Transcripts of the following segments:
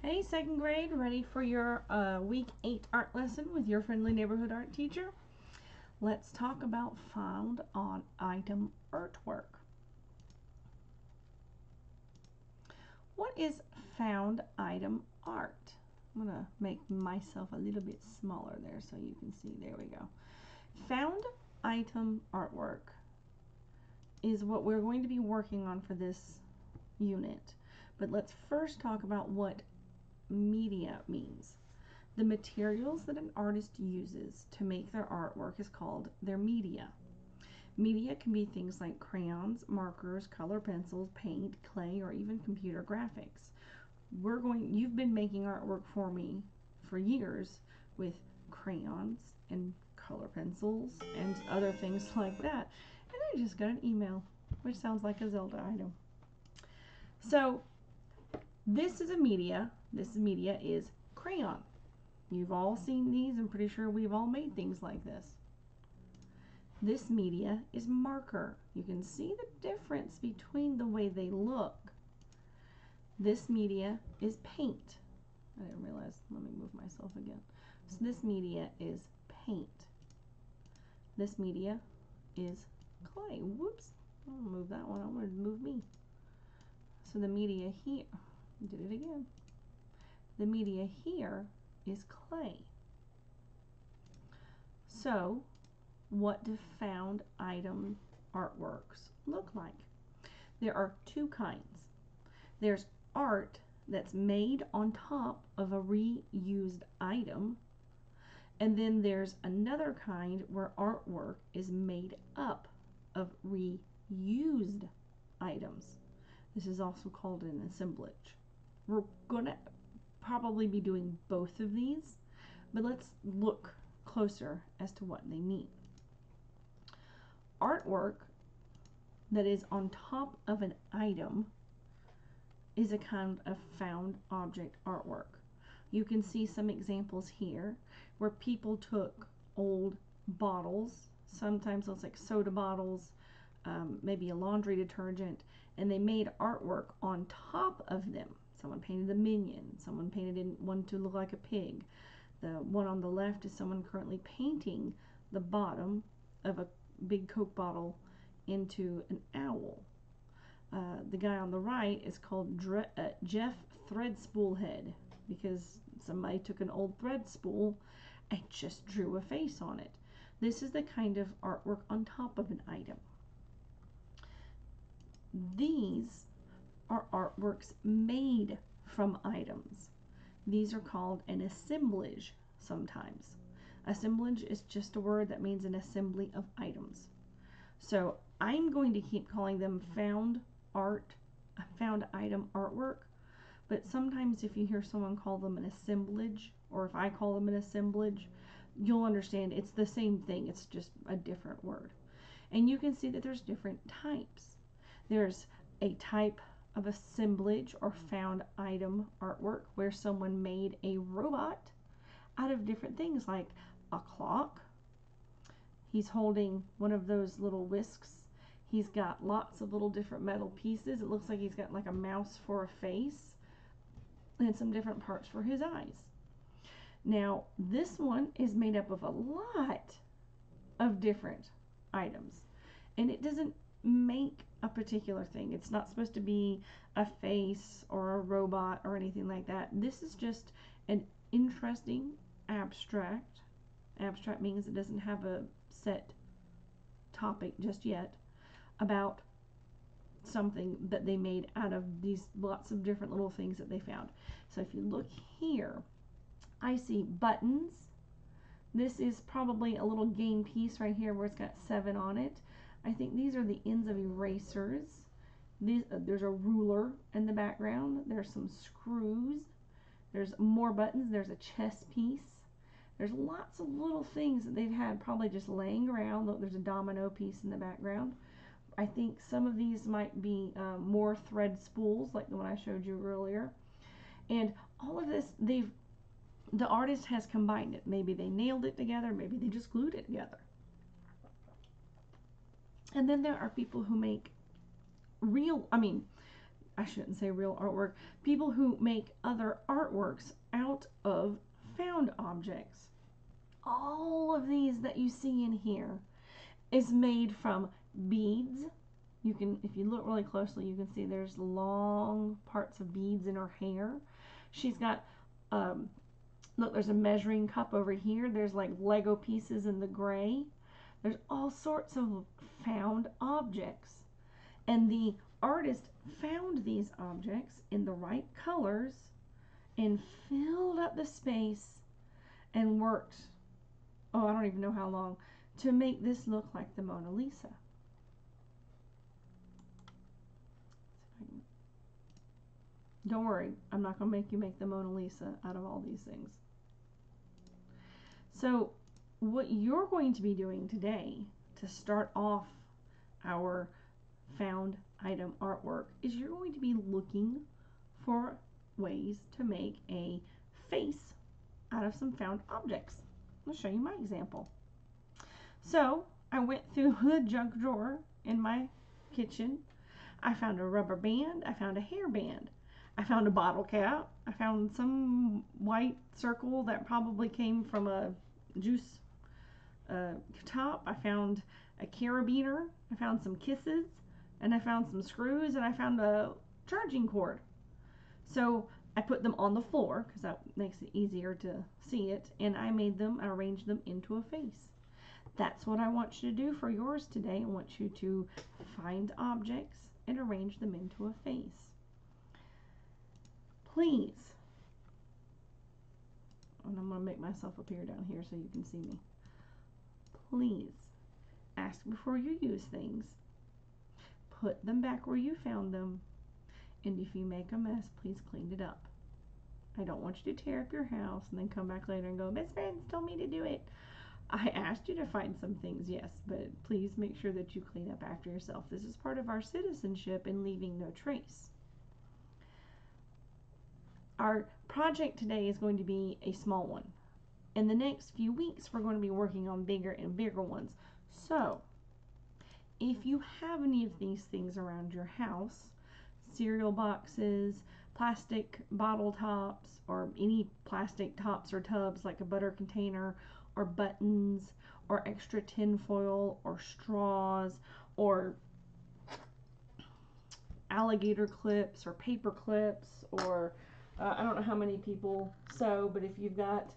Hey, second grade, ready for your week 8 art lesson with your friendly neighborhood art teacher? Let's talk about found on item artwork. What is found item art? I'm going to make myself a little bit smaller there so you can see. There we go. Found item artwork is what we're going to be working on for this unit. But let's first talk about what media means. The materials that an artist uses to make their artwork is called their media. Media can be things like crayons, markers, color pencils, paint, clay, or even computer graphics. You've been making artwork for me for years with crayons and color pencils and other things like that. And I just got an email, which sounds like a Zelda item. So this is a media. This media is crayon. You've all seen these. I'm pretty sure we've all made things like this. This media is marker. You can see the difference between the way they look. This media is paint. I didn't realize. Let me move myself again. So this media is paint. This media is clay. Whoops. I'll move that one. I wanted to move me. So the media here. Did it again. The media here is clay. So, what do found item artworks look like? There are two kinds. There's art that's made on top of a reused item, and then there's another kind where artwork is made up of reused items. This is also called an assemblage. We're going to probably be doing both of these, but let's look closer as to what they mean. Artwork that is on top of an item is a kind of found object artwork. You can see some examples here where people took old bottles, sometimes it's like soda bottles, maybe a laundry detergent, and they made artwork on top of them. Someone painted a minion, someone painted one to look like a pig. The one on the left is someone currently painting the bottom of a big Coke bottle into an owl. The guy on the right is called Jeff Threadspoolhead, because somebody took an old thread spool and just drew a face on it. This is the kind of artwork on top of an item. These are artworks made from items. These are called an assemblage sometimes. Assemblage is just a word that means an assembly of items. So I'm going to keep calling them found item artwork, but sometimes if you hear someone call them an assemblage, or if I call them an assemblage, you'll understand it's the same thing, it's just a different word. And you can see that there's different types. There's a type of assemblage or found item artwork where someone made a robot out of different things, like a clock. He's holding one of those little whisks. He's got lots of little different metal pieces. It looks like he's got like a mouse for a face and some different parts for his eyes. Now, this one is made up of a lot of different items, and it doesn't make a particular thing. It's not supposed to be a face or a robot or anything like that. This is just an interesting abstract. Abstract means it doesn't have a set topic just yet, about something that they made out of these lots of different little things that they found. So if you look here, I see buttons. This is probably a little game piece right here where it's got 7 on it. I think these are the ends of erasers. There's a ruler in the background. There's some screws. There's more buttons. There's a chess piece. There's lots of little things that they've had probably just laying around. Look, there's a domino piece in the background. I think some of these might be more thread spools like the one I showed you earlier. And all of this, the artist has combined it. Maybe they nailed it together. Maybe they just glued it together. And then there are people who make I shouldn't say real artwork, people who make other artworks out of found objects. All of these that you see in here is made from beads. You can, if you look really closely, you can see there's long parts of beads in her hair. She's got, look, there's a measuring cup over here. There's like Lego pieces in the gray. There's all sorts of found objects. And the artist found these objects in the right colors and filled up the space and worked, oh, I don't even know how long, to make this look like the Mona Lisa. Don't worry, I'm not going to make you make the Mona Lisa out of all these things. So what you're going to be doing today to start off our found item artwork is you're going to be looking for ways to make a face out of some found objects. I'll show you my example. So I went through the junk drawer in my kitchen. I found a rubber band. I found a hair band. I found a bottle cap. I found some white circle that probably came from a juice top. I found a carabiner. I found some kisses, and I found some screws, and I found a charging cord. So I put them on the floor because that makes it easier to see it, and I made them, I arranged them into a face. That's what I want you to do for yours today. I want you to find objects and arrange them into a face. Please, and I'm going to make myself appear down here so you can see me. Please ask before you use things. Put them back where you found them. And if you make a mess, please clean it up. I don't want you to tear up your house and then come back later and go, Miss Franz told me to do it. I asked you to find some things, yes, but please make sure that you clean up after yourself. This is part of our citizenship in leaving no trace. Our project today is going to be a small one. In the next few weeks, we're going to be working on bigger and bigger ones. So, if you have any of these things around your house, cereal boxes, plastic bottle tops, or any plastic tops or tubs like a butter container, or buttons, or extra tin foil, or straws, or alligator clips, or paper clips, or I don't know how many people sew, but if you've got,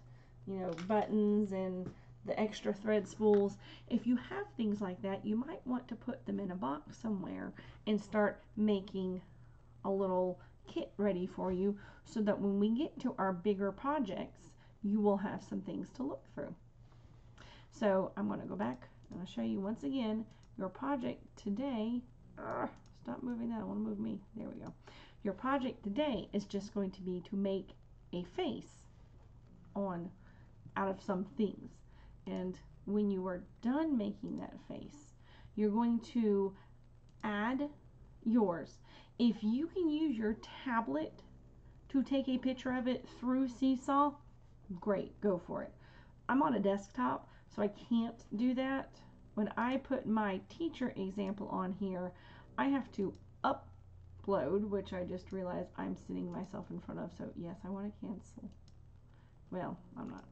you know, buttons and the extra thread spools, if you have things like that, you might want to put them in a box somewhere and start making a little kit ready for you so that when we get to our bigger projects, you will have some things to look through. So I'm going to go back and I'll show you once again your project today. Stop moving that. I want to move me. There we go. Your project today is just going to be to make a face out of some things. And when you are done making that face, you're going to add yours. If you can use your tablet to take a picture of it through Seesaw, great, go for it. I'm on a desktop, so I can't do that. When I put my teacher example on here, I have to upload, which I just realized I'm sitting myself in front of, so yes, I want to cancel. Well, I'm not.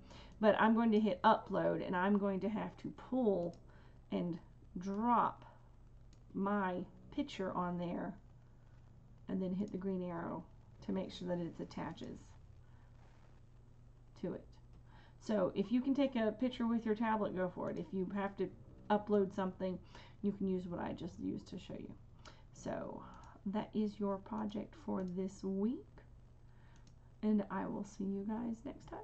But I'm going to hit upload, and I'm going to have to pull and drop my picture on there, and then hit the green arrow to make sure that it attaches to it. So if you can take a picture with your tablet, go for it. If you have to upload something, you can use what I just used to show you. So that is your project for this week, and I will see you guys next time.